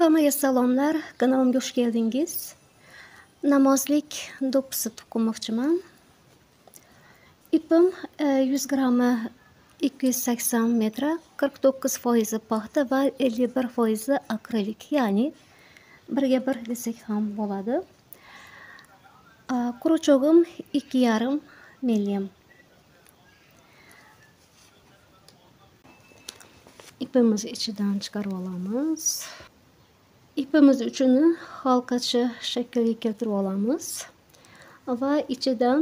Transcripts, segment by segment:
Hammaga salomlar, kanalimga xush keldingiz. Namozlik do'ppisi to'qimoqchiman. Ipim 100 grammi 280 metra, 49% paxta va 51% akrilik, ya'ni 1:1 desak ham bo'ladi. Quruchog'im 2,5 mm. Ipimizni ichidan chiqarib olamiz. Ipimiz uchini halqacha shaklga keltirib olamiz va ichidan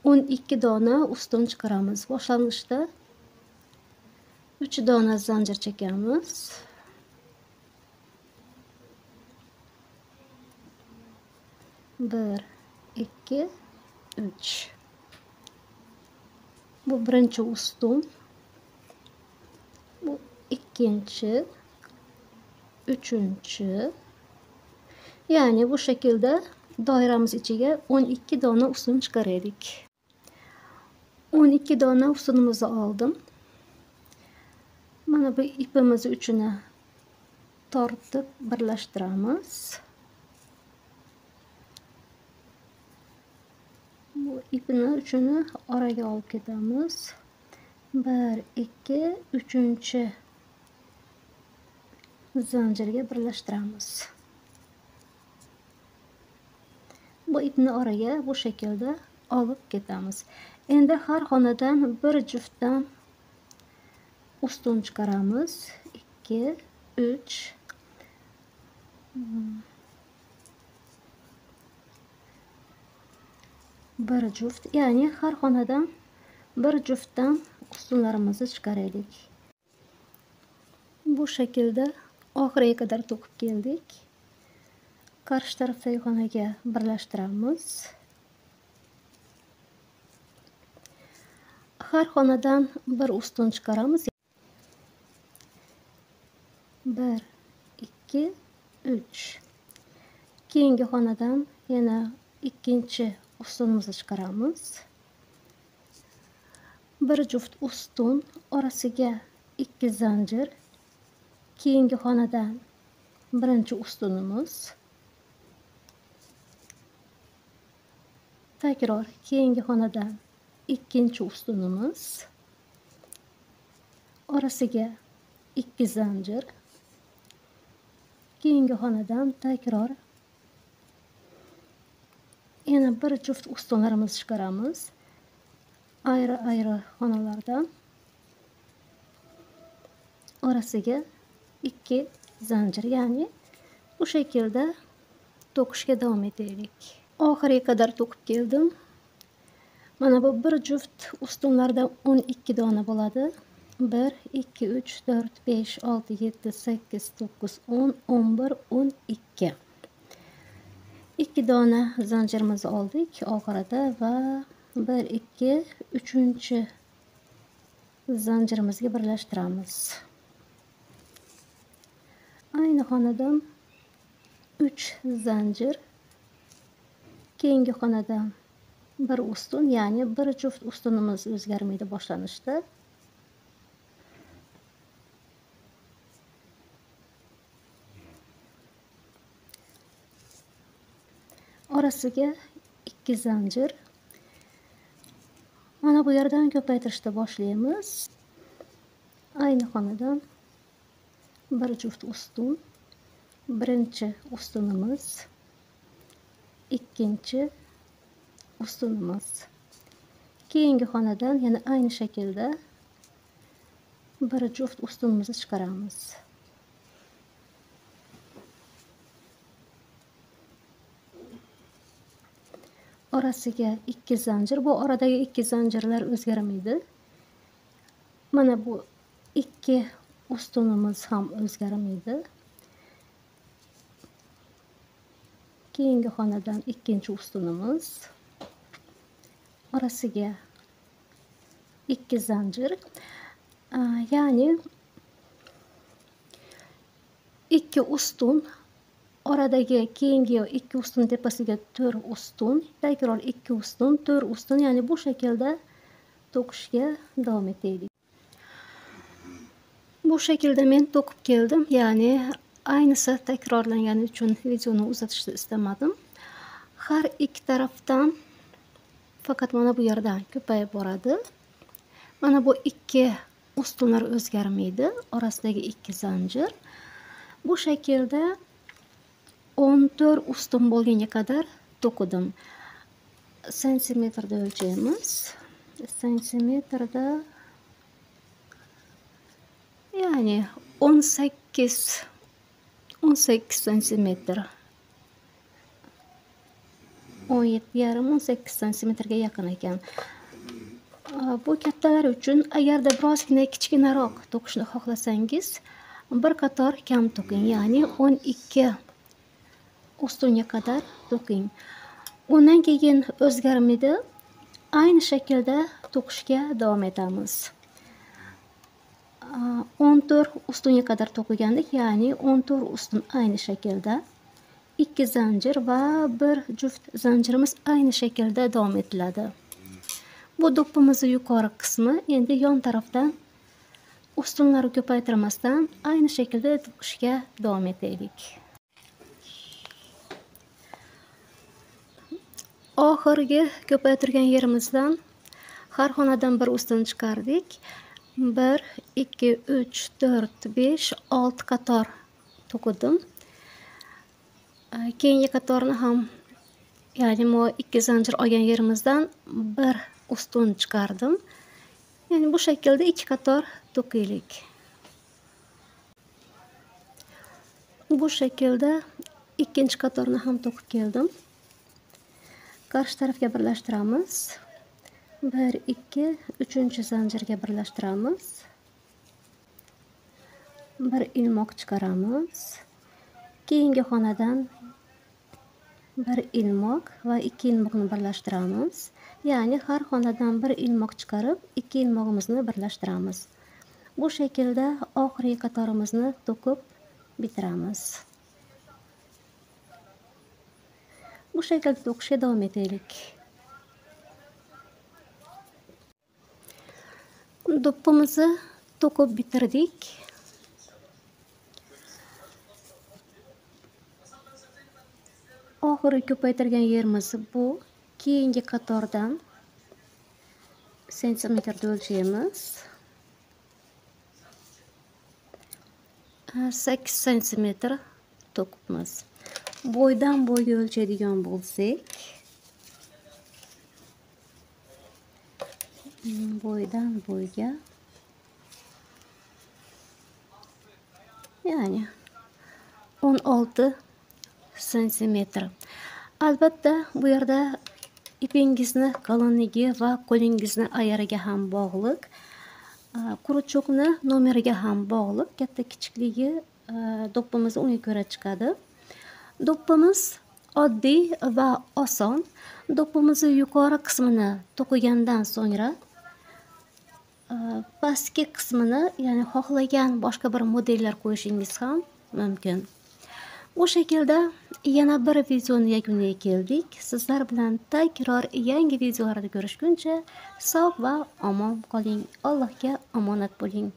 12 dona ustun chiqaramiz. Boshlang'ich 3 dona zanjir chekamiz. Bir, ikki, uch. Bu birinchi ustun. Bu ikkinchi, uchinchi. Ya'ni bu shaklda doiramiz ichiga 12 dona ustun chiqaraylik. 12 dona ustunimizni oldim. Mana bu ipimiz uchini tortib birlashtiramiz. Bu ipni uchini oraga olib ketamiz. 1, 2, 3-chi zanjirga birlashtiramiz. Bu ipni oraga bu shaklda olib ketamiz. Endi har xonadan bir juftdan ustun chiqaramiz. 2, 3. Bir juft, ya'ni har xonadan bir juftdan ustunlarimizni chiqaraylik. Bu shaklda oxiriga qadar to'qib keldik. Qarshi tarafdagi xonaga birlashtiramiz. Har xonadan bir ustun chiqaramiz. 1, 2, 3. Keyingi xonadan yana ikkinchi ustunimizni chiqaramiz. Bir juft ustun, orasiga 2 zanjir. Keyingi xonadan birinchi ustunimiz. Takror keyingi xonadan ikkinchi ustunimiz. Orasiga 2 zanjir. Keyingi xonadan takror yana bir juft ustunlarimizni chiqaramiz. Ayrı-ayrı xonalardan. Orasiga 2 zanjir, ya'ni bu shaklda to'qishga davom etaylik. Oxiriga qadar to'qib keldim. Mana bu bir juft ustunlardan 12 dona bo'ladi. 1, 2, 3, 4, 5, 6, 7, 8, 9, 10, 11, 12. 2 dona zanjirimizni oldik oxirida va 1, 2, 3-chi zanjirimizga birlashtiramiz. Ayni xonadan 3 zanjir. Keyingi xonadan bir ustun, ya'ni bir juft ustunimiz o'zgarmaydi boshlanishda. Orasiga 2 zanjir. Mana bu yerdan ko'paytirishda boshlaymiz. Ayni xonadan bir juft ustun. Birinchi ustunimiz, ikkinchi ustunimiz. Keyingi xonadan yana ayni shaklda bir juft ustunimizni chiqaramiz. Orasiga 2 zanjir. Bu oradagi 2 zanjirlar o'zgarmaydi. Mana bu 2 ustunimiz ham o'zgarmaydi. Keyingi xonadan ikkinchi ustunimiz. Orasiga 2 zanjir. Ya'ni 2 ustun, oradagi keyingi 2 ustun tepasiga 4 ustun, takror 2 ustun, 4 ustun, ya'ni bu shaklda to'qishga davom etaylik. Bu shaklda men to'qib keldim, ya'ni aynisi takrorlangani uchun videoni uzatishni istamadim. Har ikki tarafdan faqat mana bu yerdan ko'payib boradi. Mana bu ikki ustunlar o'zgarmaydi, orasidagi ikki zanjir. Bu shaklda 14 ustun bo'lgunga qadar to'qidim. Santimetrda o'lchaymiz. Santimetrda ya'ni 18 santimetr. 17,5-18 santimetrga yaqin ekan. Bu kattalar uchun agarda birozgina kichkinaroq to'qishni xohlasangiz, bir qator kam to'qing, ya'ni 12 ustunga qadar to'qing. Undan keyin o'zgarmaydi. Ayni shaklda to'qishga davom etamiz. 14 ustunga qadar to'qigandik, ya'ni 14 ustun ayni shaklda, 2 zanjir va 1 juft zanjirimiz ayni shaklda davom etiladi. Bu do'ppimizning yuqori qismi. Endi yon tarafdan ustunlarni ko'paytirmasdan ayni shaklda to'qishga davom etaylik. Oxirgi ko'paytirgan yerimizdan har xonadan bir ustun chiqardik. 1, 2, 3, 4, 5, 6 qator to'qidim. Keyingi qatorni ham, ya'ni bu 2 zanjir olgan yerimizdan bir ustun chiqardim. Ya'ni bu shaklda 2 qator to'qiylik. Bu shaklda ikkinchi qatorni ham to'qib keldim. Qarshi tarafga birlashtiramiz. 1, 2, 3-chi zanjirga birlashtiramiz. Bir ilmoq chiqaramiz. Keyingi xonadan bir ilmoq va 2 ilmoqni birlashtiramiz. Ya'ni har xonadan bir ilmoq chiqarib, 2 ilmog'imizni birlashtiramiz. Bu shaklda oxirgi qatorimizni to'qib bitiramiz. Bu shaklda to'qishga davom etaylik. Do'ppimizni to'qib bitirdik. Oxirgi ko'paytirgan yerimiz bu. Keyingi qatordan santimetrda o'lchaymiz. 8 santimetr to'qibmiz. Bo'ydan bo'yga o'lchaydigan bo'lsak, bo'ydan bo'yga, ya'ni 16 santimetr. Albatta bu yerda ipingizni qalinligi va qo'lingizni ayariga ham bog'liq. Quruchoqni nomeriga ham bog'liq. Katta kichikligi do'ppimiz unga ko'ra chiqadi. Do'ppimiz oddiy va oson. Do'ppimizni yuqori qismini to'qigandan so'ngra pastki qismini, ya'ni xohlagan boshqa bir modellar qo'yishingiz ham mumkin. Bu shaklda yana bir videoni yakuniga keldik. Sizlar bilan takror yangi videolarda ko'rishguncha sog' va omon qoling. Allohga omonat bo'ling.